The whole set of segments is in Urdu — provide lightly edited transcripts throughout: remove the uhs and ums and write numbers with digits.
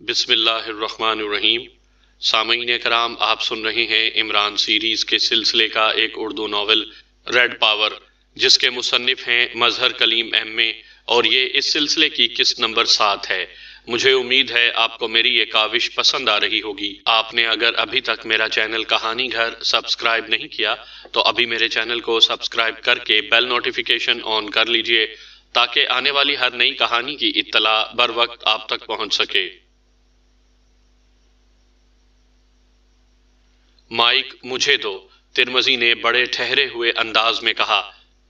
بسم اللہ الرحمن الرحیم۔ سامعین کرام، آپ سن رہے ہیں عمران سیریز کے سلسلے کا ایک اردو ناول ریڈ پاور، جس کے مصنف ہیں مظہر کلیم ایم اے، اور یہ اس سلسلے کی قسط نمبر 7 ہے۔ مجھے امید ہے آپ کو میری یہ کاوش پسند آ رہی ہوگی۔ آپ نے اگر ابھی تک میرا چینل کہانی گھر سبسکرائب نہیں کیا تو ابھی میرے چینل کو سبسکرائب کر کے بیل نوٹیفیکیشن آن کر لیجئے تاکہ آنے والی ہر نئی کہانی کی اطلاع بر وقت آپ تک پہنچ سکے۔ مائک مجھے دو، ترمزی نے بڑے ٹھہرے ہوئے انداز میں کہا۔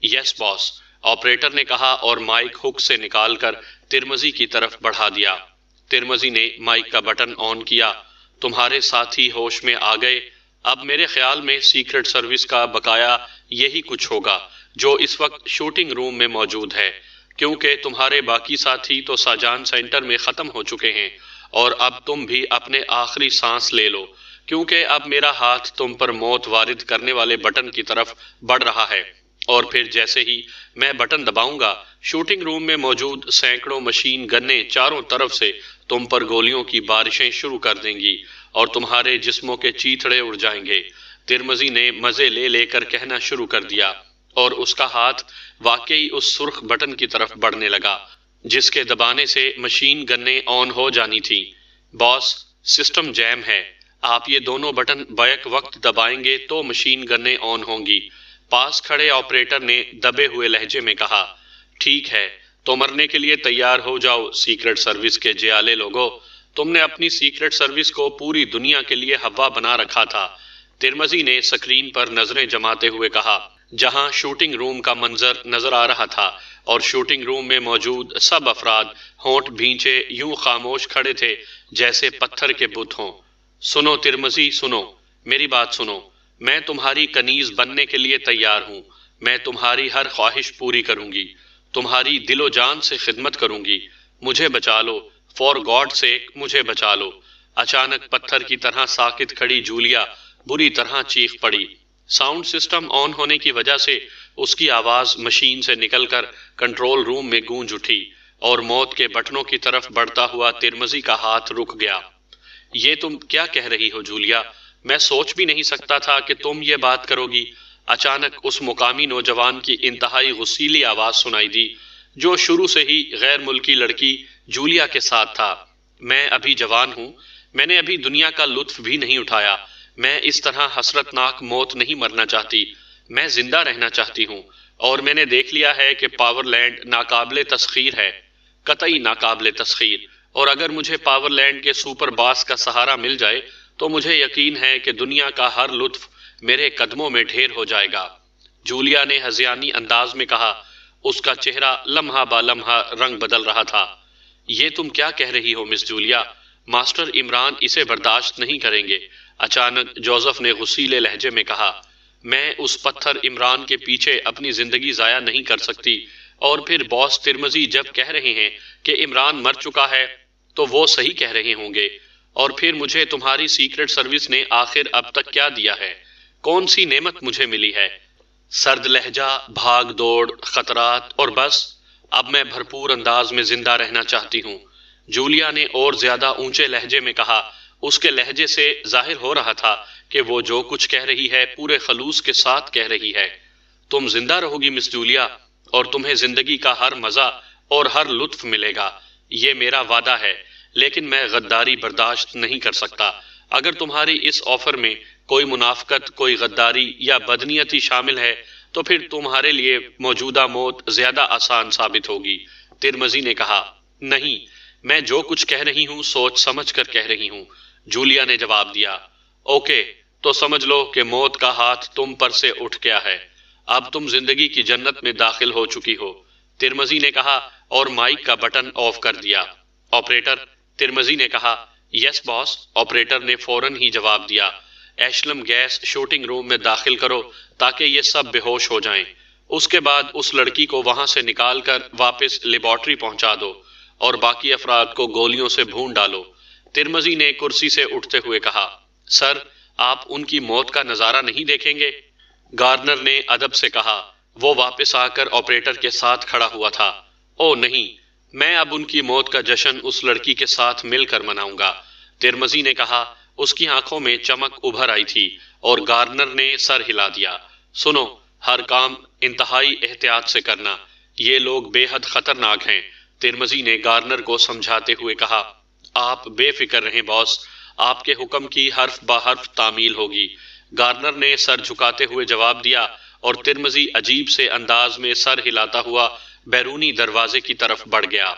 یس باس، آپریٹر نے کہا اور مائک ہک سے نکال کر ترمزی کی طرف بڑھا دیا۔ ترمزی نے مائک کا بٹن آن کیا۔ تمہارے ساتھی ہوش میں آ گئے؟ اب میرے خیال میں سیکرٹ سروس کا بقایا یہی کچھ ہوگا جو اس وقت شوٹنگ روم میں موجود ہے، کیونکہ تمہارے باقی ساتھی تو ساجان سینٹر میں ختم ہو چکے ہیں، اور اب تم بھی اپنے آخری سانس لے لو، کیونکہ اب میرا ہاتھ تم پر موت وارد کرنے والے بٹن کی طرف بڑھ رہا ہے، اور پھر جیسے ہی میں بٹن دباؤں گا، شوٹنگ روم میں موجود سینکڑوں مشین گنیں چاروں طرف سے تم پر گولیوں کی بارشیں شروع کر دیں گی اور تمہارے جسموں کے چیتھڑے اڑ جائیں گے۔ ترمزی نے مزے لے لے کر کہنا شروع کر دیا، اور اس کا ہاتھ واقعی اس سرخ بٹن کی طرف بڑھنے لگا جس کے دبانے سے مشین گنیں آن ہو جانی تھی۔ باس، سسٹم جیم ہے، آپ یہ دونوں بٹن بیک وقت دبائیں گے تو مشین گنیں آن ہوں گی۔ پاس کھڑے آپریٹر نے دبے ہوئے لہجے میں کہا۔ ٹھیک ہے، تو مرنے کے لیے تیار ہو جاؤ سیکرٹ سروس کے جیالے لوگوں، تم نے اپنی سیکرٹ سروس کو پوری دنیا کے لیے ہوا بنا رکھا تھا۔ ترمزی نے سکرین پر نظریں جماتے ہوئے کہا، جہاں شوٹنگ روم کا منظر نظر آ رہا تھا، اور شوٹنگ روم میں موجود سب افراد ہونٹ بھینچے یوں خاموش کھڑے تھے جیسے پتھر کے بت ہوں۔ سنو ترمزی، سنو، میری بات سنو، میں تمہاری کنیز بننے کے لیے تیار ہوں، میں تمہاری ہر خواہش پوری کروں گی، تمہاری دل و جان سے خدمت کروں گی، مجھے بچا لو، فار گاڈ سیک مجھے بچا لو۔ اچانک پتھر کی طرح ساکت کھڑی جولیا بری طرح چیخ پڑی۔ ساؤنڈ سسٹم آن ہونے کی وجہ سے اس کی آواز مشین سے نکل کر کنٹرول روم میں گونج اٹھی، اور موت کے بٹنوں کی طرف بڑھتا ہوا ترمزی کا ہاتھ رک گیا۔ یہ تم کیا کہہ رہی ہو جولیا؟ میں سوچ بھی نہیں سکتا تھا کہ تم یہ بات کرو گی۔ اچانک اس مقامی نوجوان کی انتہائی غصیلی آواز سنائی دی، جو شروع سے ہی غیر ملکی لڑکی جولیا کے ساتھ تھا۔ میں ابھی جوان ہوں، میں نے ابھی دنیا کا لطف بھی نہیں اٹھایا، میں اس طرح حسرتناک موت نہیں مرنا چاہتی، میں زندہ رہنا چاہتی ہوں، اور میں نے دیکھ لیا ہے کہ پاور لینڈ ناقابل تسخیر ہے، قطعی ناقابل تسخیر، اور اگر مجھے پاور لینڈ کے سپر باس کا سہارا مل جائے تو مجھے یقین ہے کہ دنیا کا ہر لطف میرے قدموں میں ڈھیر ہو جائے گا۔ جولیا نے ہذیانی انداز میں کہا، اس کا چہرہ لمحہ با لمحہ رنگ بدل رہا تھا۔ یہ تم کیا کہہ رہی ہو مس جولیا؟ ماسٹر عمران اسے برداشت نہیں کریں گے۔ اچانک جوزف نے غصیلے لہجے میں کہا، میں اس پتھر عمران کے پیچھے اپنی زندگی ضائع نہیں کر سکتی، اور پھر باس ترمزی جب کہہ رہے ہیں کہ عمران مر چکا ہے تو وہ صحیح کہہ رہے ہوں گے، اور پھر مجھے تمہاری سیکرٹ سروس نے آخر اب تک کیا دیا ہے؟ کون سی نعمت مجھے ملی ہے؟ سرد لہجہ، بھاگ دوڑ، خطرات، اور بس اب میں بھرپور انداز میں زندہ رہنا چاہتی ہوں۔ جولیا نے اور زیادہ اونچے لہجے میں کہا۔ اس کے لہجے سے ظاہر ہو رہا تھا کہ وہ جو کچھ کہہ رہی ہے پورے خلوص کے ساتھ کہہ رہی ہے۔ تم زندہ رہو گی مس جولیا، اور تمہیں زندگی کا ہر مزہ اور ہر لطف ملے گا، یہ میرا وعدہ ہے، لیکن میں غداری برداشت نہیں کر سکتا۔ اگر تمہاری اس آفر میں کوئی منافقت، کوئی غداری یا بدنیتی شامل ہے تو پھر تمہارے لیے موجودہ موت زیادہ آسان ثابت ہوگی۔ ترمزی نے کہا، نہیں، میں جو کچھ کہہ رہی ہوں سوچ سمجھ کر کہہ رہی ہوں۔ جولیا نے جواب دیا، اوکے، تو سمجھ لو کہ موت کا ہاتھ تم پر سے اٹھ گیا ہے، اب تم زندگی کی جنت میں داخل ہو چکی ہو۔ ترمزی نے کہا اور مائک کا بٹن آف کر دیا۔ آپریٹر، ترمزی نے کہا۔ یس باس، آپریٹر نے فوراً ہی جواب دیا۔ ایشلم گیس شوٹنگ روم میں داخل کرو تاکہ یہ سب بے ہوش ہو جائیں، اس کے بعد اس لڑکی کو وہاں سے نکال کر واپس لیبارٹری پہنچا دو، اور باقی افراد کو گولیوں سے بھون ڈالو۔ ترمزی نے کرسی سے اٹھتے ہوئے کہا، سر، آپ ان کی موت کا نظارہ نہیں دیکھیں گے؟ گارنر نے ادب سے کہا۔ وہ واپس آ کر آپریٹر کے ساتھ کھڑا ہوا تھا۔ او نہیں، میں اب ان کی موت کا جشن اس لڑکی کے ساتھ مل کر مناؤں گا۔ ترمذی نے کہا۔ اس کی آنکھوں میں چمک ابھر آئی تھی اور گارنر نے سر ہلا دیا۔ سنو، ہر کام انتہائی احتیاط سے کرنا، یہ لوگ بے حد خطرناک ہیں۔ ترمذی نے گارنر کو سمجھاتے ہوئے کہا۔ آپ بے فکر رہیں باس، آپ کے حکم کی حرف بہ حرف تعمیل ہوگی۔ گارنر نے سر جھکاتے ہوئے جواب دیا اور ترمذی عجیب سے انداز میں سر ہلاتا ہوا بیرونی دروازے کی طرف بڑھ گیا۔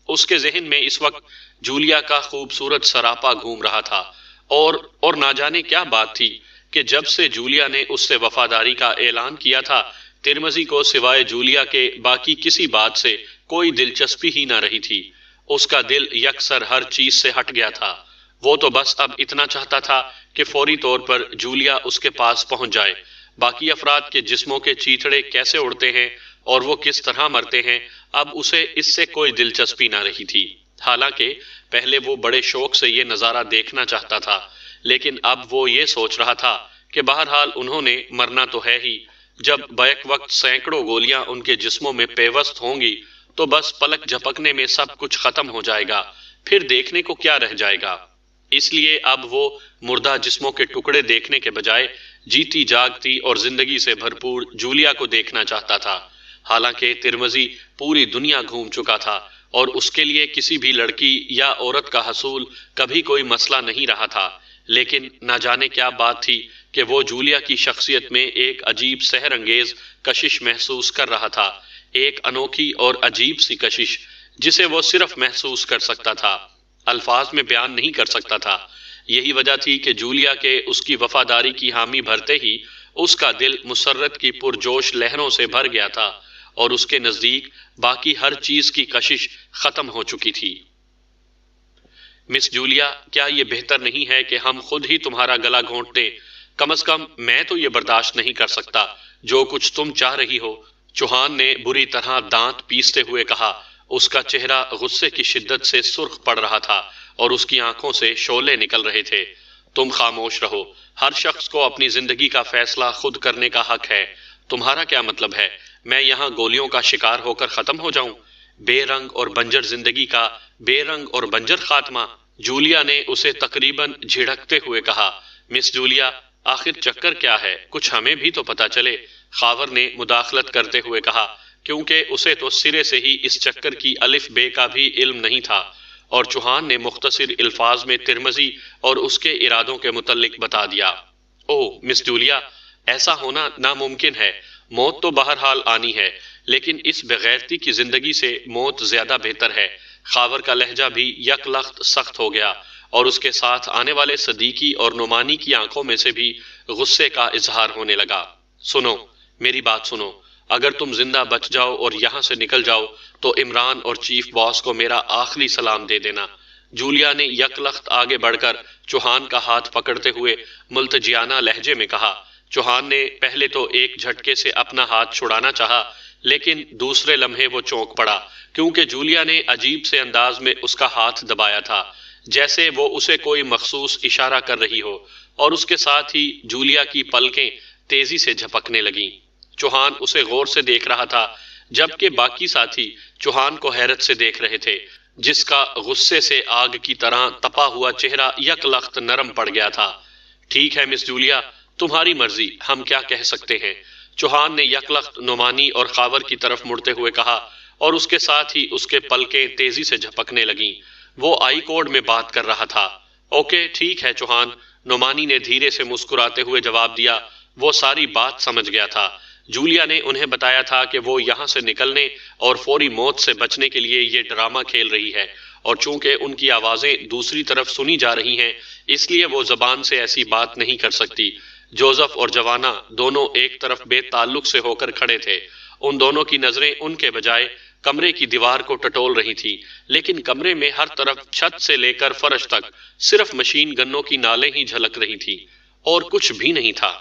اس کے ذہن میں اس وقت جولیا کا خوبصورت سراپا گھوم رہا تھا اور نہ جانے کیا بات تھی کہ جب سے جولیا نے اس سے وفاداری کا اعلان کیا تھا، ترمذی کو سوائے جولیا کے باقی کسی بات سے کوئی دلچسپی ہی نہ رہی تھی۔ اس کا دل یکسر ہر چیز سے ہٹ گیا تھا۔ وہ تو بس اب اتنا چاہتا تھا کہ فوری طور پر جولیا اس کے پاس پہنچ جائے۔ باقی افراد کے جسموں کے چیتڑے کیسے اڑتے ہیں اور وہ کس طرح مرتے ہیں، اب اسے اس سے کوئی دلچسپی نہ رہی تھی۔ حالانکہ پہلے وہ بڑے شوق سے یہ نظارہ دیکھنا چاہتا تھا، لیکن اب وہ یہ سوچ رہا تھا کہ بہرحال انہوں نے مرنا تو ہے ہی۔ جب بیک وقت سینکڑوں گولیاں ان کے جسموں میں پیوست ہوں گی تو بس پلک جھپکنے میں سب کچھ ختم ہو جائے گا، پھر دیکھنے کو کیا رہ جائے گا۔ اس لیے اب وہ مردہ جسموں کے ٹکڑے دیکھنے کے بجائے جیتی جاگتی اور زندگی سے بھرپور جولیا کو دیکھنا چاہتا تھا۔ حالانکہ ترمذی پوری دنیا گھوم چکا تھا اور اس کے لیے کسی بھی لڑکی یا عورت کا حصول کبھی کوئی مسئلہ نہیں رہا تھا، لیکن نہ جانے کیا بات تھی کہ وہ جولیا کی شخصیت میں ایک عجیب سحر انگیز کشش محسوس کر رہا تھا، ایک انوکھی اور عجیب سی کشش جسے وہ صرف محسوس کر سکتا تھا، الفاظ میں بیان نہیں کر سکتا تھا۔ یہی وجہ تھی کہ جولیا کے اس کی وفاداری کی حامی بھرتے ہی اس کا دل مسرت کی پرجوش لہروں سے بھر گیا تھا اور اس کے نزدیک باقی ہر چیز کی کشش ختم ہو چکی تھی۔ مس جولیا، کیا یہ بہتر نہیں ہے کہ ہم خود ہی تمہارا گلا گھونٹ دیں؟ کم از کم میں تو یہ برداشت نہیں کر سکتا جو کچھ تم چاہ رہی ہو۔ چوہان نے بری طرح دانت پیستے ہوئے کہا۔ اس کا چہرہ غصے کی شدت سے سرخ پڑ رہا تھا اور اس کی آنکھوں سے شعلے نکل رہے تھے۔ تم خاموش رہو، ہر شخص کو اپنی زندگی کا فیصلہ خود کرنے کا حق ہے۔ تمہارا کیا مطلب ہے میں یہاں گولیوں کا شکار ہو کر ختم ہو جاؤں؟ بے رنگ اور بنجر زندگی کا بے رنگ اور بنجر خاتمہ؟ جولیا نے اسے تقریباً جھڑکتے ہوئے کہا۔ مس جولیا، آخر چکر کیا ہے؟ کچھ ہمیں بھی تو پتا چلے، خاور نے مداخلت کرتے ہوئے کہا، کیونکہ اسے تو سرے سے ہی اس چکر کی الف بے کا بھی علم نہیں تھا۔ اور چوہان نے مختصر الفاظ میں ترمذی اور اس کے ارادوں کے متعلق بتا دیا۔ او مس جولیا، ایسا ہونا ناممکن ہے۔ موت تو بہرحال آنی ہے، لیکن اس بغیرتی کی زندگی سے موت زیادہ بہتر ہے۔ خاور کا لہجہ بھی یک لخت سخت ہو گیا اور اس کے ساتھ آنے والے صدیقی اور نعمانی کی آنکھوں میں سے بھی غصے کا اظہار ہونے لگا۔ سنو، میری بات سنو، اگر تم زندہ بچ جاؤ اور یہاں سے نکل جاؤ تو عمران اور چیف باس کو میرا آخری سلام دے دینا۔ جولیا نے یک لخت آگے بڑھ کر چوہان کا ہاتھ پکڑتے ہوئے ملتجیانہ لہجے میں کہا۔ چوہان نے پہلے تو ایک جھٹکے سے اپنا ہاتھ چھڑانا چاہا، لیکن دوسرے لمحے وہ چونک پڑا کیونکہ جولیا نے عجیب سے انداز میں اس کا ہاتھ دبایا تھا، جیسے وہ اسے کوئی مخصوص اشارہ کر رہی ہو، اور اس کے ساتھ ہی جولیا کی پلکیں تیزی سے جھپکنے لگیں۔ چوہان اسے غور سے دیکھ رہا تھا، جبکہ باقی ساتھی چوہان کو حیرت سے دیکھ رہے تھے، جس کا غصے سے آگ کی طرح تپا ہوا چہرہ یک لخت نرم پڑ گیا تھا۔ ٹھیک ہے مس جولیا، تمہاری مرضی، ہم کیا کہہ سکتے ہیں؟ چوہان نے یک لخت نعمانی اور خاور کی طرف مڑتے ہوئے کہا، اور اس کے ساتھ ہی اس کے پلکیں تیزی سے جھپکنے لگیں۔ وہ آئی کوڈ میں بات کر رہا تھا۔ اوکے ٹھیک ہے چوہان، نعمانی نے دھیرے سے مسکراتے ہوئے جواب دیا۔ وہ ساری بات سمجھ گیا تھا۔ جولیا نے انہیں بتایا تھا کہ وہ یہاں سے نکلنے اور فوری موت سے بچنے کے لیے یہ ڈرامہ کھیل رہی ہے، اور چونکہ ان کی آوازیں دوسری طرف سنی جا رہی ہیں، اس لیے وہ زبان سے ایسی بات نہیں کر سکتی۔ جوزف اور جوانا دونوں ایک طرف بے تعلق سے ہو کر کھڑے تھے۔ ان دونوں کی نظریں ان کے بجائے کمرے کی دیوار کو ٹٹول رہی تھی، لیکن کمرے میں ہر طرف چھت سے لے کر فرش تک صرف مشین گنوں کی نالیں ہی جھلک رہی تھی اور کچھ بھی نہیں تھا۔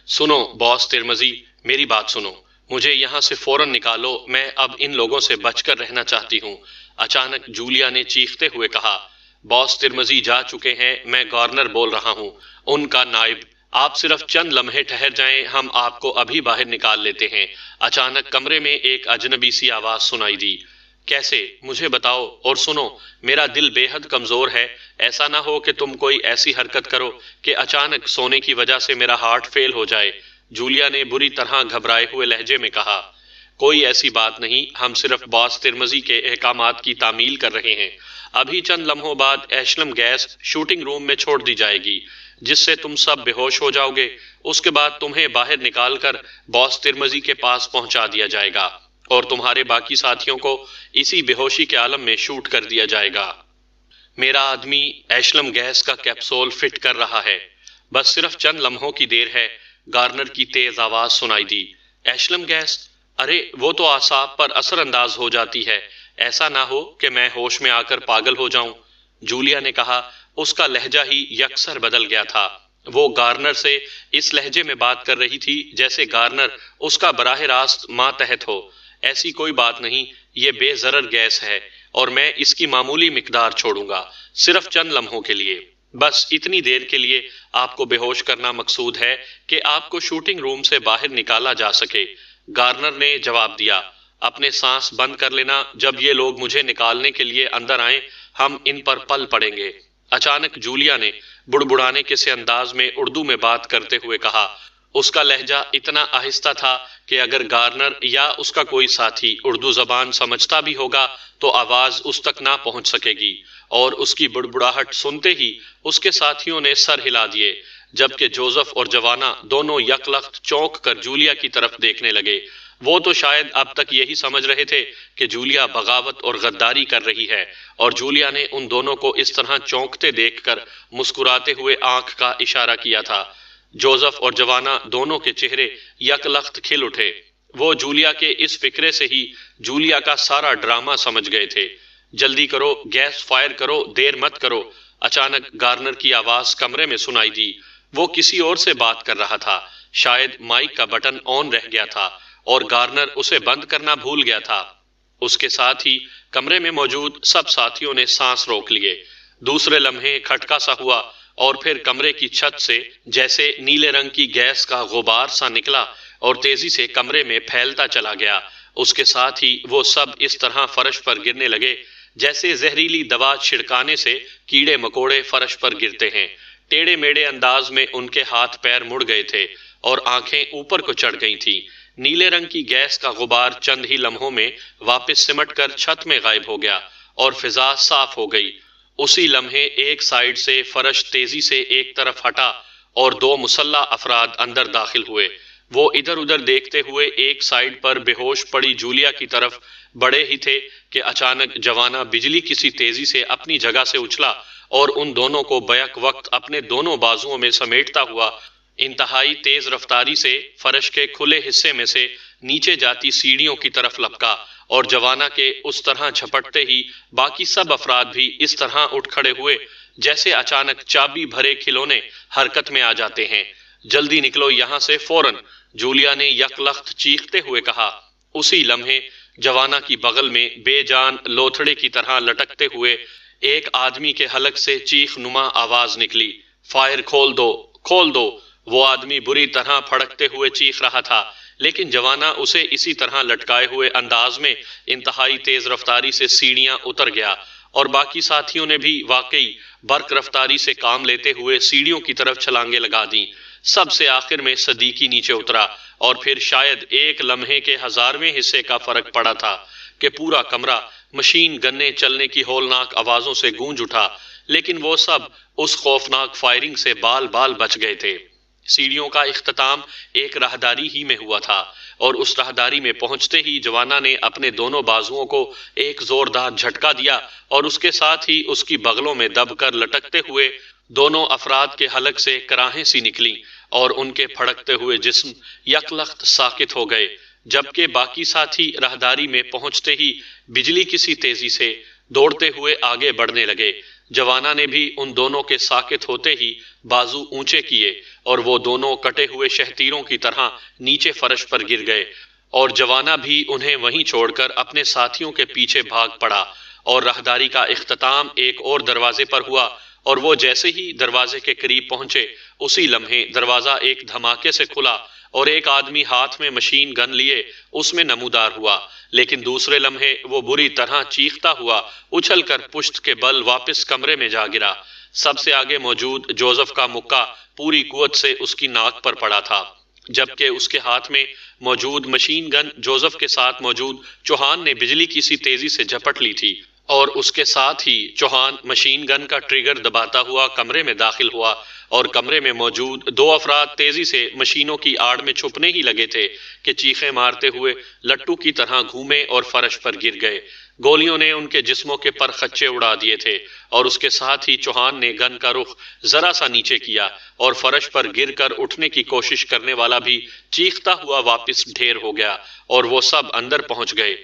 سنو باس ترمذی، میری بات سنو، مجھے یہاں سے فوراً نکالو، میں اب ان لوگوں سے بچ کر رہنا چاہتی ہوں۔ اچانک جولیا نے چیختے ہوئے کہا۔ باس ترمذی جا چکے ہیں، میں گورنر بول رہا ہوں، ان کا نائب۔ آپ صرف چند لمحے ٹھہر جائیں، ہم آپ کو ابھی باہر نکال لیتے ہیں۔ اچانک کمرے میں ایک اجنبی سی آواز سنائی دی۔ کیسے؟ مجھے بتاؤ، اور سنو، میرا دل بے حد کمزور ہے، ایسا نہ ہو کہ تم کوئی ایسی حرکت کرو کہ اچانک سونے کی وجہ سے میرا ہارٹ فیل ہو جائے۔ جولیا نے بری طرح گھبرائے ہوئے لہجے میں کہا۔ کوئی ایسی بات نہیں، ہم صرف باس ترمزی کے احکامات کی تعمیل کر رہے ہیں۔ ابھی چند لمحوں بعد ایشلم گیس شوٹنگ روم میں چھوڑ دی جائے گی، جس سے تم سب بے ہوش ہو جاؤ گے۔ اس کے بعد تمہیں باہر نکال کر باس ترمزی کے پاس پہنچا دیا جائے گا اور تمہارے باقی ساتھیوں کو اسی بے ہوشی کے عالم میں شوٹ کر دیا جائے گا۔ میرا آدمی ایشلم گیس کا کیپسول فٹ کر رہا ہے، بس صرف چند لمحوں کی دیر ہے۔ گارنر کی تیز آواز سنائی دی۔ ایشلم گیس؟ ارے وہ تو اعصاب پر اثر انداز ہو جاتی ہے، ایسا نہ ہو کہ میں ہوش میں آ کر پاگل ہو جاؤں، جولیا نے کہا۔ اس کا لہجہ ہی یکسر بدل گیا تھا۔ وہ گارنر سے اس لہجے میں بات کر رہی تھی جیسے گارنر اس کا براہ راست ماتحت ہو۔ ایسی کوئی بات نہیں، یہ بے ضرر گیس ہے اور میں اس کی معمولی مقدار چھوڑوں گا، صرف چند لمحوں کے لیے، بس اتنی دیر کے لیے آپ کو بے ہوش کرنا مقصود ہے کہ آپ کو شوٹنگ روم سے باہر نکالا جا سکے۔ گارنر نے جواب دیا۔ اپنے سانس بند کر لینا، جب یہ لوگ مجھے نکالنے کے لیے اندر آئیں ہم ان پر پل پڑیں گے۔ اچانک جولیا نے بڑبڑانے کے سے انداز میں اردو میں بات کرتے ہوئے کہا۔ اس کا لہجہ اتنا آہستہ تھا کہ اگر گارنر یا اس کا کوئی ساتھی اردو زبان سمجھتا بھی ہوگا تو آواز اس تک نہ پہنچ سکے گی، اور اس کی بڑبڑاہٹ سنتے ہی اس کے ساتھیوں نے سر ہلا دیے، جبکہ جوزف اور جوانا دونوں یک لخت چونک کر جولیا کی طرف دیکھنے لگے۔ وہ تو شاید اب تک یہی سمجھ رہے تھے کہ جولیا بغاوت اور غداری کر رہی ہے، اور جولیا نے ان دونوں کو اس طرح چونکتے دیکھ کر مسکراتے ہوئے آنکھ کا اشارہ کیا تھا۔ جوزف اور جوانا دونوں کے چہرے یک لخت کھل اٹھے۔ وہ جولیا کے اس فکرے سے ہی جولیا کا سارا ڈرامہ سمجھ گئے تھے۔ جلدی کرو، گیس فائر کرو، دیر مت کرو۔ اچانک گارنر کی آواز کمرے میں سنائی دی۔ وہ کسی اور سے بات کر رہا تھا، شاید مائک کا بٹن آن رہ گیا تھا اور گارنر اسے بند کرنا بھول گیا تھا۔ اس کے ساتھ ہی کمرے میں موجود سب ساتھیوں نے سانس روک لیے۔ دوسرے لمحے کھٹکا سا ہوا اور پھر کمرے کی چھت سے جیسے نیلے رنگ کی گیس کا غبار سا نکلا اور تیزی سے کمرے میں پھیلتا چلا گیا۔ اس کے ساتھ ہی وہ سب اس طرح فرش پر گرنے لگے جیسے زہریلی دوا چھڑکانے سے کیڑے مکوڑے فرش پر گرتے ہیں۔ ٹیڑے میڑے انداز میں ان کے ہاتھ پیر مڑ گئے تھے اور آنکھیں اوپر کو چڑھ گئی تھیں۔ نیلے رنگ کی گیس کا غبار چند ہی لمحوں میں واپس سمٹ کر چھت میں غائب ہو گیا اور فضا صاف ہو گئی۔ اسی لمحے ایک سائیڈ سے فرش تیزی سے ایک طرف ہٹا اور دو مسلح افراد اندر داخل ہوئے۔ وہ ادھر ادھر دیکھتے ہوئے ایک سائیڈ پر بے ہوش پڑی جولیا کی طرف بڑے ہی تھے کہ اچانک جوانا بجلی کسی تیزی سے اپنی جگہ سے اچھلا اور ان دونوں کو بیک وقت اپنے دونوں بازوؤں میں سمیٹتا ہوا انتہائی تیز رفتاری سے فرش کے کھلے حصے میں سے نیچے جاتی سیڑھیوں کی طرف لپکا، اور جوانا کے اس طرح جھپٹتے ہی باقی سب افراد بھی اس طرح اٹھ کھڑے ہوئے جیسے اچانک چابی بھرے کھلونے حرکت میں آ جاتے ہیں۔ جلدی نکلو یہاں سے فوراً، جولیا نے یک لخت چیختے ہوئے کہا۔ اسی لمحے جوانا کی بغل میں بے جان لوتھڑے کی طرح لٹکتے ہوئے ایک آدمی کے حلق سے چیخ نما آواز نکلی۔ فائر کھول دو، کھول دو! وہ آدمی بری طرح پھڑکتے ہوئے چیخ رہا تھا، لیکن جوانا اسے اسی طرح لٹکائے ہوئے انداز میں انتہائی تیز رفتاری سے سیڑھیاں اتر گیا، اور باقی ساتھیوں نے بھی واقعی برق رفتاری سے کام لیتے ہوئے سیڑھیوں کی طرف چھلانگیں لگا دیں۔ سب سے آخر میں صدیقی نیچے اترا، اور پھر شاید ایک لمحے کے 1000ویں حصے کا فرق پڑا تھا کہ پورا کمرہ مشین گنیں چلنے کی ہولناک آوازوں سے گونج اٹھا، لیکن وہ سب اس خوفناک فائرنگ سے بال بال بچ گئے تھے۔ سیڑھیوں کا اختتام ایک راہداری ہی میں ہوا تھا، اور اس راہداری میں پہنچتے ہی جوانا نے اپنے دونوں بازوؤں کو ایک زوردار جھٹکا دیا، اور اس کے ساتھ ہی اس کی بغلوں میں دب کر لٹکتے ہوئے دونوں افراد کے حلق سے کراہیں سی نکلیں، اور ان کے پھڑکتے ہوئے جسم یک لخت ساکت ہو گئے، جبکہ باقی ساتھی راہداری میں پہنچتے ہی بجلی کسی تیزی سے دوڑتے ہوئے آگے بڑھنے لگے۔ جوانا نے بھی ان دونوں کے ساکت ہوتے ہی بازو اونچے کیے، اور وہ دونوں کٹے ہوئے شہتیروں کی طرح نیچے فرش پر گر گئے، اور جوانا بھی انہیں وہیں چھوڑ کر اپنے ساتھیوں کے پیچھے بھاگ پڑا، اور راہداری کا اختتام ایک اور دروازے پر ہوا، اور وہ جیسے ہی دروازے کے قریب پہنچے اسی لمحے دروازہ ایک دھماکے سے کھلا اور ایک آدمی ہاتھ میں مشین گن لیے اس میں نمودار ہوا، لیکن دوسرے لمحے وہ بری طرح چیختا ہوا اچھل کر پشت کے بل واپس کمرے میں جا گرا۔ سب سے آگے موجود جوزف کا مکہ پوری قوت سے اس کی ناک پر پڑا تھا، جبکہ اس کے ہاتھ میں موجود مشین گن جوزف کے ساتھ موجود چوہان نے بجلی کی سی تیزی سے جھپٹ لی تھی، اور اس کے ساتھ ہی چوہان مشین گن کا ٹریگر دباتا ہوا کمرے میں داخل ہوا، اور کمرے میں موجود دو افراد تیزی سے مشینوں کی آڑ میں چھپنے ہی لگے تھے کہ چیخیں مارتے ہوئے لٹو کی طرح گھومے اور فرش پر گر گئے۔ گولیوں نے ان کے جسموں کے پر خچے اڑا دیے تھے، اور اس کے ساتھ ہی چوہان نے گن کا رخ ذرا سا نیچے کیا اور فرش پر گر کر اٹھنے کی کوشش کرنے والا بھی چیختا ہوا واپس ڈھیر ہو گیا، اور وہ سب اندر پہنچ گئے۔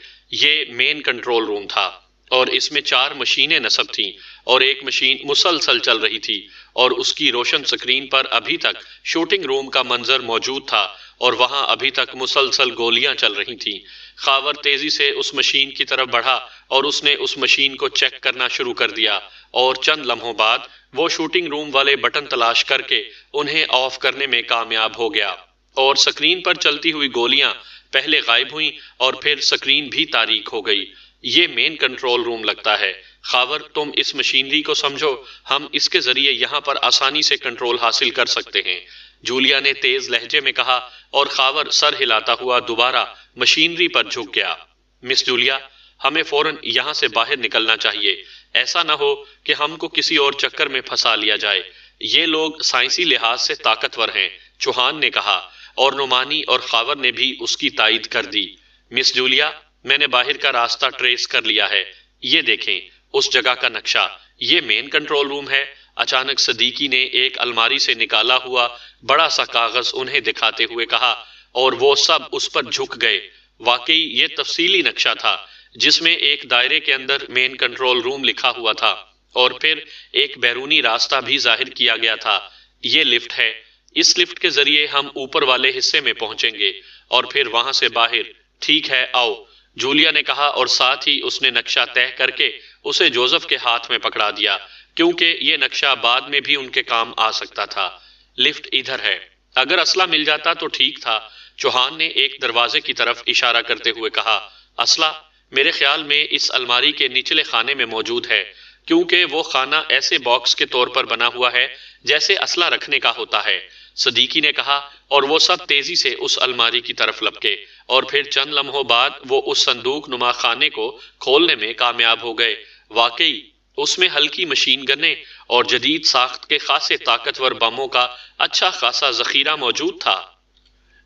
یہ مین کنٹرول روم تھا، اور اس میں 4 مشینیں نصب تھیں، اور ایک مشین مسلسل چل رہی تھی، اور اس کی روشن سکرین پر ابھی تک شوٹنگ روم کا منظر موجود تھا، اور وہاں ابھی تک مسلسل گولیاں چل رہی تھیں۔ خاور تیزی سے اس مشین کی طرف بڑھا اور اس نے اس مشین کو چیک کرنا شروع کر دیا، اور چند لمحوں بعد وہ شوٹنگ روم والے بٹن تلاش کر کے انہیں آف کرنے میں کامیاب ہو گیا، اور سکرین پر چلتی ہوئی گولیاں پہلے غائب ہوئیں اور پھر سکرین بھی تاریک ہو گئی۔ یہ مین کنٹرول روم لگتا ہے۔ خاور، تم اس مشینری کو سمجھو، ہم اس کے ذریعے یہاں پر آسانی سے کنٹرول حاصل کر سکتے ہیں، جولیا نے تیز لہجے میں کہا، اور خاور سر ہلاتا ہوا دوبارہ مشینری پر جھک گیا۔ مس جولیا، ہمیں فوراً یہاں سے باہر نکلنا چاہیے، ایسا نہ ہو کہ ہم کو کسی اور چکر میں پھنسا لیا جائے۔ یہ لوگ سائنسی لحاظ سے طاقتور ہیں، چوہان نے کہا، اور نعمانی اور خاور نے بھی اس کی تائید کر دی۔ مس جولیا، میں نے باہر کا راستہ ٹریس کر لیا ہے، یہ دیکھیں اس جگہ کا نقشہ، یہ مین کنٹرول روم ہے۔ اچانک صدیقی نے ایک الماری سے نکالا ہوا بڑا سا کاغذ انہیں دکھاتے ہوئے کہا، اور وہ سب اس پر جھک گئے۔ واقعی یہ تفصیلی نقشہ تھا، جس میں ایک دائرے کے اندر مین کنٹرول روم لکھا ہوا تھا، اور پھر ایک بیرونی راستہ بھی ظاہر کیا گیا تھا۔ یہ لفٹ ہے، اس لفٹ کے ذریعے ہم اوپر والے حصے میں پہنچیں گے، اور پھر وہاں سے باہر۔ ٹھیک ہے، آؤ، جولیا نے کہا، اور ساتھ ہی اس نے نقشہ طے کر کے اسے جوزف کے ہاتھ میں پکڑا دیا، کیونکہ یہ نقشہ بعد میں بھی ان کے کام آ سکتا تھا۔ لفٹ ادھر ہے، اگر اسلحہ مل جاتا تو ٹھیک تھا، چوہان نے ایک دروازے کی طرف اشارہ کرتے ہوئے کہا۔ اسلحہ میرے خیال میں اس الماری کے نچلے خانے میں موجود ہے، کیونکہ وہ خانہ ایسے باکس کے طور پر بنا ہوا ہے جیسے اسلحہ رکھنے کا ہوتا ہے، صدیقی نے کہا، اور وہ سب تیزی سے اس الماری کی طرف لپکے، اور پھر چند لمحوں بعد وہ اس صندوق نما خانے کو کھولنے میں کامیاب ہو گئے۔ واقعی اس میں ہلکی مشین گنیں اور جدید ساخت کے خاصے طاقتور بموں کا اچھا خاصا ذخیرہ موجود تھا۔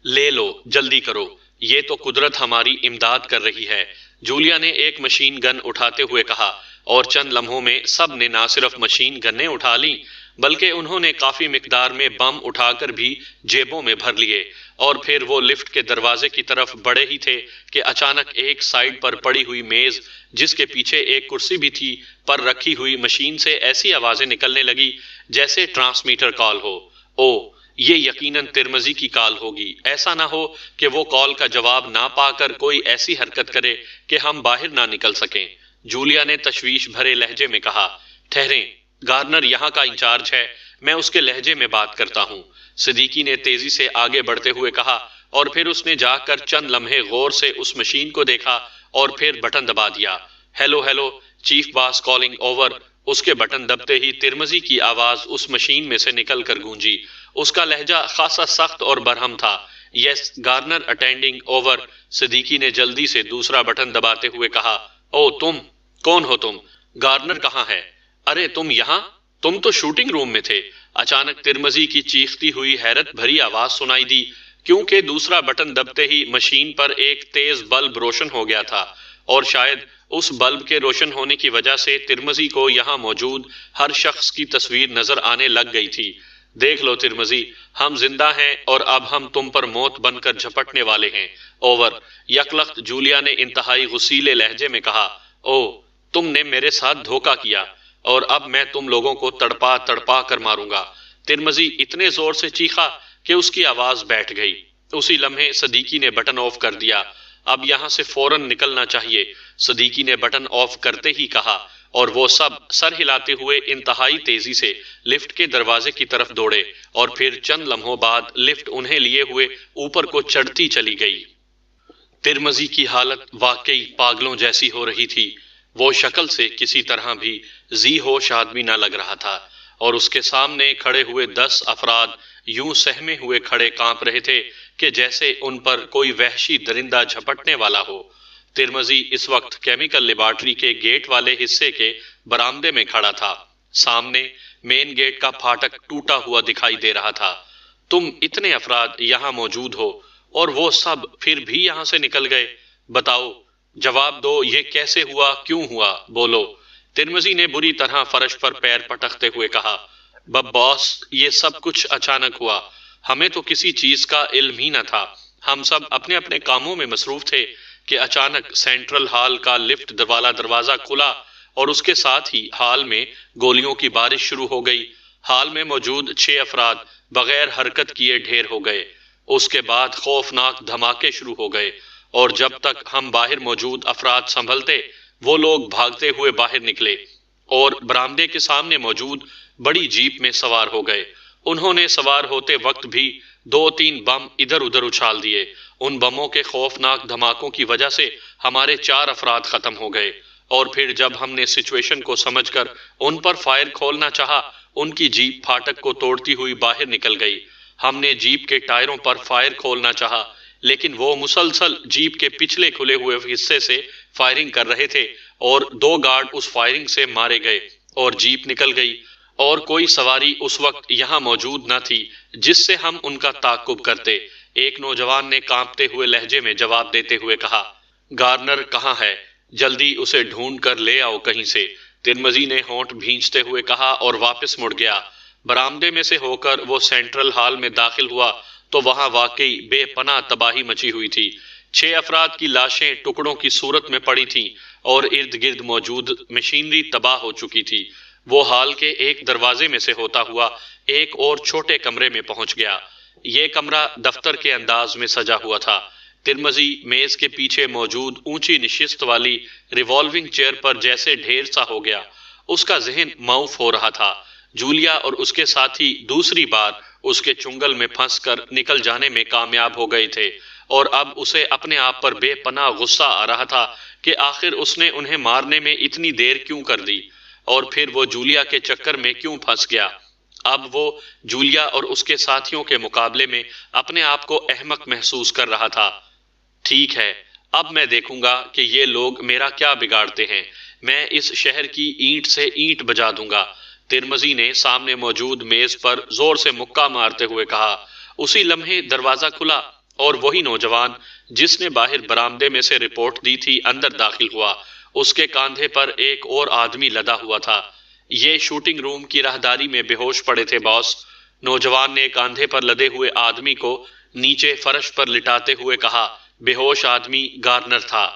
لے لو، جلدی کرو، یہ تو قدرت ہماری امداد کر رہی ہے، جولیا نے ایک مشین گن اٹھاتے ہوئے کہا، اور چند لمحوں میں سب نے نہ صرف مشین گنیں اٹھا لیں بلکہ انہوں نے کافی مقدار میں بم اٹھا کر بھی جیبوں میں بھر لیے، اور پھر وہ لفٹ کے دروازے کی طرف بڑھے ہی تھے کہ اچانک ایک سائیڈ پر پڑی ہوئی میز، جس کے پیچھے ایک کرسی بھی تھی، پر رکھی ہوئی مشین سے ایسی آوازیں نکلنے لگی جیسے ٹرانسمیٹر کال ہو۔ او، یہ یقیناً ترمزی کی کال ہوگی، ایسا نہ ہو کہ وہ کال کا جواب نہ پا کر کوئی ایسی حرکت کرے کہ ہم باہر نہ نکل سکیں، جولیا نے تشویش بھرے لہجے میں کہا۔ ٹھہریں، گارنر یہاں کا انچارج ہے، میں اس کے لہجے میں بات کرتا ہوں، صدیقی نے تیزی سے آگے بڑھتے ہوئے کہا، اور پھر اس نے جا کر چند لمحے غور سے اس مشین کو دیکھا اور پھر بٹن دبا دیا۔ ہیلو ہیلو، چیف باس کالنگ اوور۔ اس کے بٹن دبتے ہی ترمزی کی آواز اس مشین میں سے نکل کر گونجی، اس کا لہجہ خاصا سخت اور برہم تھا۔ یس گارنر اٹینڈنگ اوور، صدیقی نے جلدی سے دوسرا بٹن دباتے ہوئے کہا۔ او تم، کون ہو تم؟ گارنر کہاں ہے؟ ارے تم یہاں، تم تو شوٹنگ روم میں تھے۔ اچانک ترمزی کی چیختی ہوئی حیرت بھری آواز سنائی دی، کیونکہ دوسرا بٹن دبتے ہی مشین پر ایک تیز بلب روشن ہو گیا تھا، اور شاید اس بلب کے روشن ہونے کی وجہ سے ترمزی کو یہاں موجود ہر شخص کی تصویر نظر آنے لگ گئی تھی۔ دیکھ لو ترمزی، ہم زندہ ہیں اور اب ہم تم پر موت بن کر جھپٹنے والے ہیں، اوور۔ یکلخت جولیا نے انتہائی غصیلے لہجے میں کہا۔ او، تم نے میرے ساتھ دھوکہ کیا، اور اب میں تم لوگوں کو تڑپا تڑپا کر ماروں گا، ترمزی اتنے زور سے چیخا کہ اس کی آواز بیٹھ گئی۔ اسی لمحے صدیقی نے بٹن آف کر دیا۔ اب یہاں سے فوراً نکلنا چاہیے، صدیقی نے بٹن آف کرتے ہی کہا، اور وہ سب سر ہلاتے ہوئے انتہائی تیزی سے لفٹ کے دروازے کی طرف دوڑے اور پھر چند لمحوں بعد لفٹ انہیں لیے ہوئے اوپر کو چڑھتی چلی گئی۔ ترمزی کی حالت واقعی پاگلوں جیسی ہو رہی تھی۔ وہ شکل سے کسی طرح بھی ذی ہوش آدمی نہ لگ رہا تھا اور اس کے سامنے کھڑے ہوئے 10 افراد یوں سہمے ہوئے کھڑے کانپ رہے تھے کہ جیسے ان پر کوئی وحشی درندہ جھپٹنے والا ہو۔ ترمزی اس وقت کیمیکل لیبارٹری کے گیٹ والے حصے کے برآمدے میں کھڑا تھا۔ سامنے مین گیٹ کا پھاٹک ٹوٹا ہوا دکھائی دے رہا تھا۔ تم اتنے افراد یہاں موجود ہو اور وہ سب پھر بھی یہاں سے نکل گئے، بتاؤ، جواب دو، یہ کیسے ہوا، کیوں ہوا، بولو۔ ترمزی نے بری طرح فرش پر پیر پٹکتے ہوئے کہا، باس، یہ سب کچھ اچانک ہوا، ہمیں تو کسی چیز کا علم ہی نہ تھا، ہم سب اپنے اپنے کاموں میں مصروف تھے کہ اچانک سینٹرل ہال کا لفٹ والا دروازہ کھلا اور اس کے ساتھ ہی ہال میں گولیوں کی بارش شروع ہو گئی۔ ہال میں موجود 6 افراد بغیر حرکت کیے ڈھیر ہو گئے۔ اس کے بعد خوفناک دھماکے شروع ہو گئے اور جب تک ہم باہر موجود افراد سنبھلتے، وہ لوگ بھاگتے ہوئے باہر نکلے اور برآمدے کے سامنے موجود بڑی جیپ میں سوار ہو گئے۔ انہوں نے سوار ہوتے وقت بھی 2-3 بم ادھر ادھر اچھال دیے۔ ان بموں کے خوفناک دھماکوں کی وجہ سے ہمارے 4 افراد ختم ہو گئے اور پھر جب ہم نے سچویشن کو سمجھ کر ان پر فائر کھولنا چاہا، ان کی جیپ پھاٹک کو توڑتی ہوئی باہر نکل گئی۔ ہم نے جیپ کے ٹائروں پر فائر کھولنا چاہا لیکن وہ مسلسل جیپ کے پچھلے کھلے ہوئے حصے سے فائرنگ کر رہے تھے اور 2 گارڈ اس فائرنگ سے مارے گئے اور جیپ نکل گئی اور کوئی سواری اس وقت یہاں موجود نہ تھی جس سے ہم ان کا تعاقب کرتے۔ ایک نوجوان نے کانپتے ہوئے لہجے میں جواب دیتے ہوئے کہا، گارنر کہاں ہے؟ جلدی اسے ڈھونڈ کر لے آؤ کہیں سے۔ ترمزی نے ہونٹ بھینچتے ہوئے کہا اور واپس مڑ گیا۔ برآمدے میں سے ہو کر وہ سینٹرل ہال میں داخل ہوا تو وہاں واقعی بے پناہ تباہی مچی ہوئی تھی۔ 6 افراد کی لاشیں ٹکڑوں کی صورت میں پڑی تھیں اور ارد گرد موجود مشینری تباہ ہو چکی تھی۔ وہ ہال کے ایک دروازے میں سے ہوتا ہوا ایک اور چھوٹے کمرے میں پہنچ گیا۔ یہ کمرہ دفتر کے انداز میں سجا ہوا تھا۔ ترمزی میز کے پیچھے موجود اونچی نشست والی ریوالونگ چیئر پر جیسے ڈھیر سا ہو گیا۔ اس کا ذہن معوف ہو رہا تھا۔ جولیا اور اس کے ساتھی دوسری بار اس کے چنگل میں پھنس کر نکل جانے میں کامیاب ہو گئے تھے اور اب اسے اپنے آپ پر بے پناہ غصہ آ رہا تھا کہ آخر اس نے انہیں مارنے میں اتنی دیر کیوں کر دی اور پھر وہ جولیا کے چکر میں کیوں پھنس گیا۔ اب وہ جولیا اور اس کے ساتھیوں کے مقابلے میں اپنے آپ کو احمق محسوس کر رہا تھا۔ ٹھیک ہے، اب میں دیکھوں گا کہ یہ لوگ میرا کیا بگاڑتے ہیں، میں اس شہر کی اینٹ سے اینٹ بجا دوں گا۔ ترمزی نے سامنے موجود میز پر زور سے مکہ مارتے ہوئے کہا۔ اسی لمحے دروازہ کھلا اور وہی نوجوان جس نے باہر برآمدے میں سے رپورٹ دی تھی اندر داخل ہوا۔ اس کے کاندھے پر ایک اور آدمی لدا ہوا تھا۔ یہ شوٹنگ روم کی راہداری میں بے ہوش پڑے تھے باس۔ نوجوان نے کاندھے پر لدے ہوئے آدمی کو نیچے فرش پر لٹاتے ہوئے کہا۔ بے ہوش آدمی گارنر تھا۔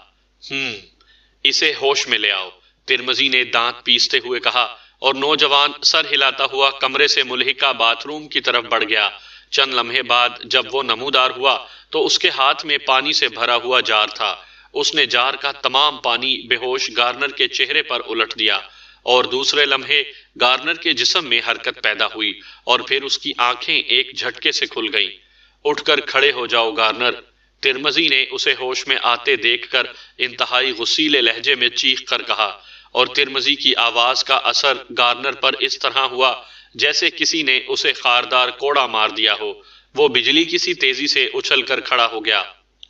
اسے ہوش میں لے آؤ، ترمزی نے دانت پیستے ہوئے کہا اور نوجوان سر ہلاتا ہوا کمرے سے ملحقہ باتھ روم کی طرف بڑھ گیا۔ چند لمحے بعد جب وہ نمودار ہوا تو اس کے ہاتھ میں پانی سے بھرا ہوا جار تھا۔ اس نے جار کا تمام پانی بے ہوش گارنر کے چہرے پر الٹ دیا اور دوسرے لمحے گارنر کے جسم میں حرکت پیدا ہوئی اور پھر اس کی آنکھیں ایک جھٹکے سے کھل گئیں۔ اٹھ کر کھڑے ہو جاؤ گارنر، ترمزی نے اسے ہوش میں آتے دیکھ کر انتہائی غصیلے لہجے میں چیخ کر کہا اور ترمزی کی آواز کا اثر گارنر پر اس طرح ہوا جیسے کسی نے اسے خاردار کوڑا مار دیا ہو۔ وہ بجلی کی سی تیزی سے اچھل کر کھڑا ہو گیا۔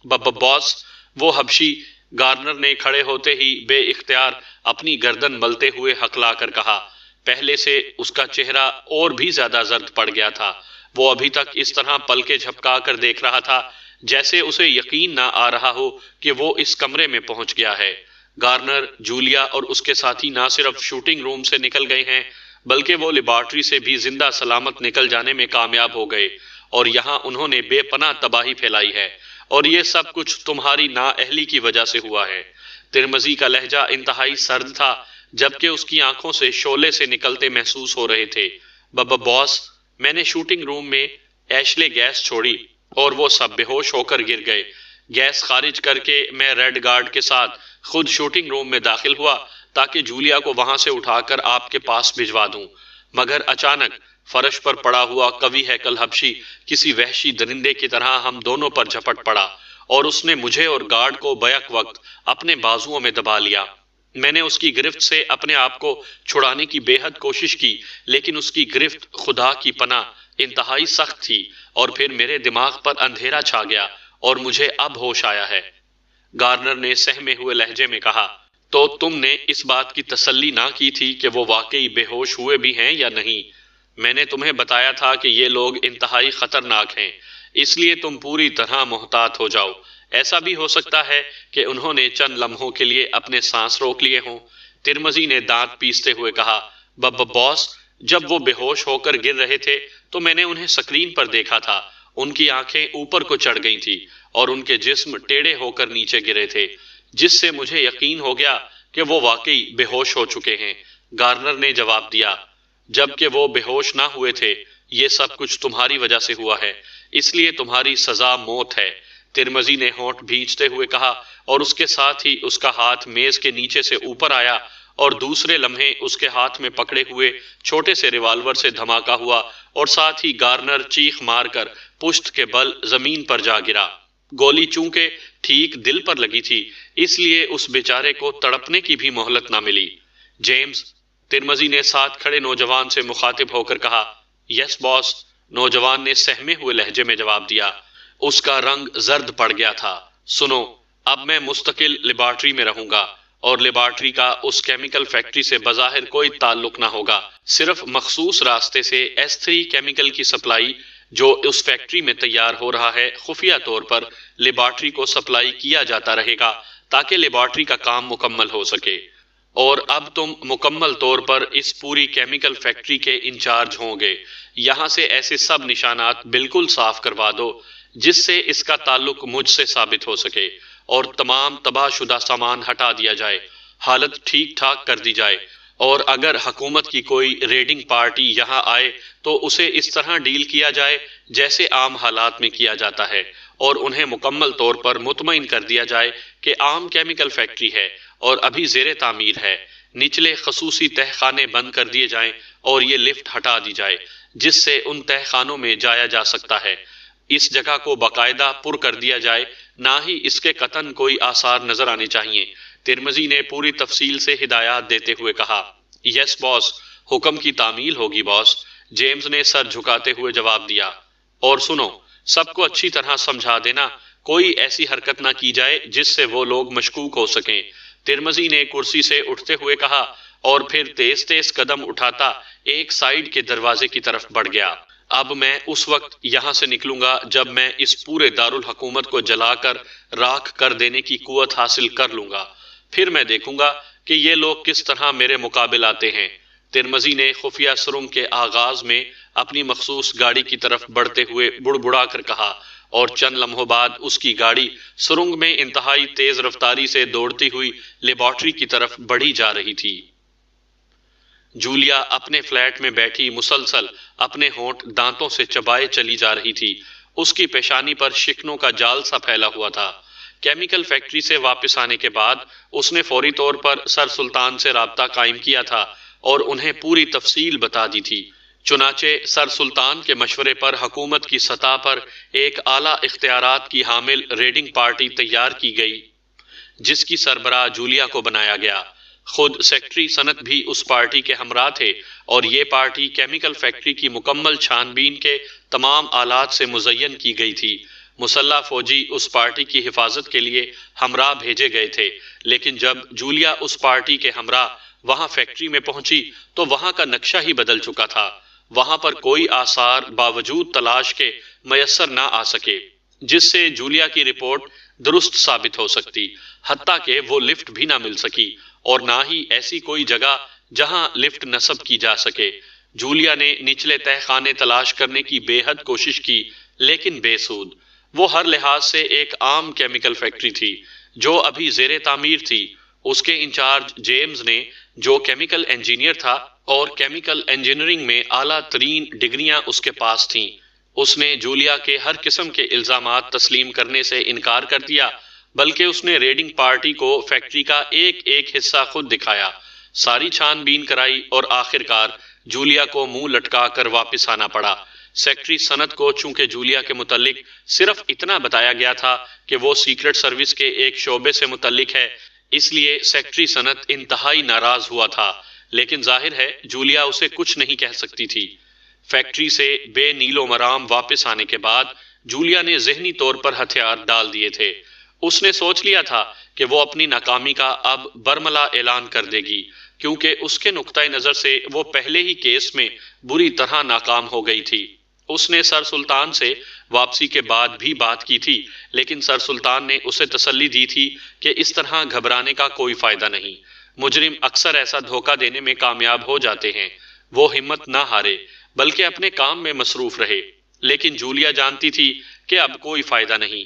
باس، وہ حبشی، گارنر نے کھڑے ہوتے ہی بے اختیار اپنی گردن ملتے ہوئے ہکلا کر کہا۔ پہلے سے اس کا چہرہ اور بھی زیادہ زرد پڑ گیا تھا۔ وہ ابھی تک اس طرح پلکیں جھپکا کر دیکھ رہا تھا جیسے اسے یقین نہ آ رہا ہو کہ وہ اس کمرے میں پہنچ گیا ہے۔ گارنر، جولیا اور اس کے ساتھی نہ صرف شوٹنگ روم سے نکل گئے ہیں بلکہ وہ لیبارٹری سے بھی زندہ سلامت نکل جانے میں کامیاب ہو گئے اور یہاں انہوں نے بے پناہ تباہی پھیلائی ہے اور یہ سب کچھ تمہاری نااہلی کی وجہ سے ہوا ہے۔ ترمزی کا لہجہ انتہائی سرد تھا جبکہ اس کی آنکھوں سے شعلے سے نکلتے محسوس ہو رہے تھے۔ باس، میں نے شوٹنگ روم میں ایشلے گیس چھوڑی اور وہ سب بے ہوش ہو کر گر گئے۔ گیس خارج کر کے میں ریڈ گارڈ کے ساتھ خود شوٹنگ روم میں داخل ہوا تاکہ جولیا کو وہاں سے اٹھا کر آپ کے پاس بھجوا دوں، مگر اچانک فرش پر پڑا ہوا قوی ہیکل حبشی کسی وحشی درندے کی طرح ہم دونوں پر جھپٹ پڑا اور اس نے مجھے اور گارڈ کو بیک وقت اپنے بازوؤں میں دبا لیا۔ میں نے اس کی گرفت سے اپنے آپ کو چھڑانے کی بے حد کوشش کی، لیکن اس کی گرفت خدا کی پناہ انتہائی سخت تھی، اور پھر میرے دماغ پر اندھیرا چھا گیا اور مجھے اب ہوش آیا ہے۔ گارنر نے سہمے ہوئے لہجے میں کہا، تو تم نے اس بات کی تسلی نہ کی تھی کہ وہ واقعی بے ہوش ہوئے بھی ہیں یا نہیں؟ میں نے تمہیں بتایا تھا کہ یہ لوگ انتہائی خطرناک ہیں، اس لیے تم پوری طرح محتاط ہو جاؤ۔ ایسا بھی ہو سکتا ہے کہ انہوں نے چند لمحوں کے لیے اپنے سانس روک لیے ہوں۔ ترمزی نے دانت پیستے ہوئے کہا، باس، جب وہ بے ہوش ہو کر گر رہے تھے تو میں نے انہیں سکرین پر دیکھا تھا۔ ان کی آنکھیں اوپر کو چڑھ گئی تھی اور ان کے جسم ٹیڑھے ہو کر نیچے گرے تھے، جس سے مجھے یقین ہو گیا کہ وہ واقعی بے ہوش ہو چکے ہیں۔ گارنر نے جواب دیا، جبکہ وہ بے ہوش نہ ہوئے تھے، یہ سب کچھ تمہاری وجہ سے ہوا ہے، اس لیے تمہاری سزا موت ہے۔ ترمزی نے ہونٹ بھینچتے ہوئے کہا، اور اس کے ساتھ ہی اس کا ہاتھ میز کے نیچے سے اوپر آیا اور دوسرے لمحے اس کے ہاتھ میں پکڑے ہوئے چھوٹے سے ریوالور سے دھماکہ ہوا اور ساتھ ہی گارنر چیخ مار کر پشت کے بل زمین پر جا گرا۔ گولی چونکہ ٹھیک دل پر لگی تھی، اس لیے اس بیچارے کو تڑپنے کی بھی مہلت نہ ملی۔ جیمز، ترمزی نے ساتھ کھڑے نوجوان سے مخاطب ہو کر کہا۔ یس باس، نوجوان نے سہمے ہوئے لہجے میں جواب دیا۔ اس کا رنگ زرد پڑ گیا تھا۔ سنو، اب میں مستقل لیبارٹری میں رہوں گا، اور لیبارٹری کا اس کیمیکل فیکٹری سے بظاہر کوئی تعلق نہ ہوگا۔ صرف مخصوص راستے سے S3 کیمیکل کی سپلائی جو اس فیکٹری میں تیار ہو رہا ہے، خفیہ طور پر لیبارٹری کو سپلائی کیا جاتا رہے گا تاکہ لیبارٹری کا کام مکمل ہو سکے۔ اور اب تم مکمل طور پر اس پوری کیمیکل فیکٹری کے انچارج ہوں گے۔ یہاں سے ایسے سب نشانات بالکل صاف کروا دو جس سے اس کا تعلق مجھ سے ثابت ہو سکے، اور تمام تباہ شدہ سامان ہٹا دیا جائے، حالت ٹھیک ٹھاک کر دی جائے، اور اگر حکومت کی کوئی ریڈنگ پارٹی یہاں آئے تو اسے اس طرح ڈیل کیا جائے جیسے عام حالات میں کیا جاتا ہے، اور انہیں مکمل طور پر مطمئن کر دیا جائے کہ عام کیمیکل فیکٹری ہے اور ابھی زیر تعمیر ہے۔ نچلے خصوصی تہ خانے بند کر دیے جائیں اور یہ لفٹ ہٹا دی جائے جس سے ان تہ خانوں میں جایا جا سکتا ہے۔ اس جگہ کو باقاعدہ پر کر دیا جائے، نہ ہی اس کے قطن کوئی آثار نظر آنے چاہیے۔ ترمزی نے پوری تفصیل سے ہدایات دیتے ہوئے کہا۔ یس باس، حکم کی تعمیل ہوگی باس، جیمز نے سر جھکاتے ہوئے جواب دیا۔ اور سنو، سب کو اچھی طرح سمجھا دینا، کوئی ایسی حرکت نہ کی جائے جس سے وہ لوگ مشکوک ہو سکیں۔ ترمزی نے کرسی سے اٹھتے ہوئے کہا، اور پھر تیز تیز قدم اٹھاتا ایک سائیڈ کے دروازے کی طرف بڑھ گیا۔ اب میں اس وقت یہاں سے نکلوں گا جب میں اس پورے دارالحکومت کو جلا کر راکھ کر دینے کی قوت حاصل کر لوں گا، پھر میں دیکھوں گا کہ یہ لوگ کس طرح میرے مقابل آتے ہیں۔ ترمزی نے خفیہ سرنگ کے آغاز میں اپنی مخصوص گاڑی کی طرف بڑھتے ہوئے بڑبڑا کر کہا، اور چند لمحوں بعد اس کی گاڑی سرنگ میں انتہائی تیز رفتاری سے دوڑتی ہوئی لیبارٹری کی طرف بڑھی جا رہی تھی۔ جولیا اپنے فلیٹ میں بیٹھی مسلسل اپنے ہونٹ دانتوں سے چبائے چلی جا رہی تھی۔ اس کی پیشانی پر شکنوں کا جال سا پھیلا ہوا تھا۔ کیمیکل فیکٹری سے واپس آنے کے بعد اس نے فوری طور پر سر سلطان سے رابطہ قائم کیا تھا اور انہیں پوری تفصیل بتا دی تھی۔ چنانچہ سر سلطان کے مشورے پر حکومت کی سطح پر ایک اعلیٰ اختیارات کی حامل ریڈنگ پارٹی تیار کی گئی جس کی سربراہ جولیا کو بنایا گیا۔ خود سیکٹری سنت بھی اس پارٹی کے ہمراہ تھے، اور یہ پارٹی کیمیکل فیکٹری کی مکمل چھان بین کے تمام آلات سے مزین کی گئی تھی۔ مسلح فوجی اس پارٹی کی حفاظت کے لیے ہمراہ بھیجے گئے تھے، لیکن جب جولیا اس پارٹی کے ہمراہ وہاں فیکٹری میں پہنچی تو وہاں کا نقشہ ہی بدل چکا تھا۔ وہاں پر کوئی آثار باوجود تلاش کے میسر نہ آ سکے جس سے جولیا کی رپورٹ درست ثابت ہو سکتی، حتیٰ کہ وہ لفٹ بھی نہ مل سکی، اور نہ ہی ایسی کوئی جگہ جہاں لفٹ نصب کی جا سکے۔ جولیا نے نچلے تہ خانے تلاش کرنے کی بے حد کوشش کی، لیکن بے سود۔ وہ ہر لحاظ سے ایک عام کیمیکل فیکٹری تھی جو ابھی زیر تعمیر تھی۔ اس کے انچارج جیمز نے، جو کیمیکل انجینئر تھا اور کیمیکل انجینئرنگ میں اعلیٰ ترین ڈگریاں اس کے پاس تھیں، اس نے جولیا کے ہر قسم کے الزامات تسلیم کرنے سے انکار کر دیا بلکہ اس نے ریڈنگ پارٹی کو فیکٹری کا ایک ایک حصہ خود دکھایا، ساری چھان بین کرائی اور آخر کار جولیا کو منہ لٹکا کر واپس آنا پڑا۔ سیکٹری سنت کو چونکہ جولیا کے متعلق صرف اتنا بتایا گیا تھا کہ وہ سیکرٹ سروس کے ایک شعبے سے متعلق ہے، اس لیے سیکٹری سنت انتہائی ناراض ہوا تھا، لیکن ظاہر ہے جولیا اسے کچھ نہیں کہہ سکتی تھی۔ فیکٹری سے بے نیل و مرام واپس آنے کے بعد جولیا نے ذہنی طور پر ہتھیار ڈال دیے تھے۔ اس نے سوچ لیا تھا کہ وہ اپنی ناکامی کا اب برملا اعلان کر دے گی، کیونکہ اس کے نقطہ نظر سے وہ پہلے ہی کیس میں بری طرح ناکام ہو گئی تھی۔ اس نے سر سلطان سے واپسی کے بعد بھی بات کی تھی، لیکن سر سلطان نے اسے تسلی دی تھی کہ اس طرح گھبرانے کا کوئی فائدہ نہیں، مجرم اکثر ایسا دھوکہ دینے میں کامیاب ہو جاتے ہیں، وہ ہمت نہ ہارے بلکہ اپنے کام میں مصروف رہے۔ لیکن جولیا جانتی تھی کہ اب کوئی فائدہ نہیں،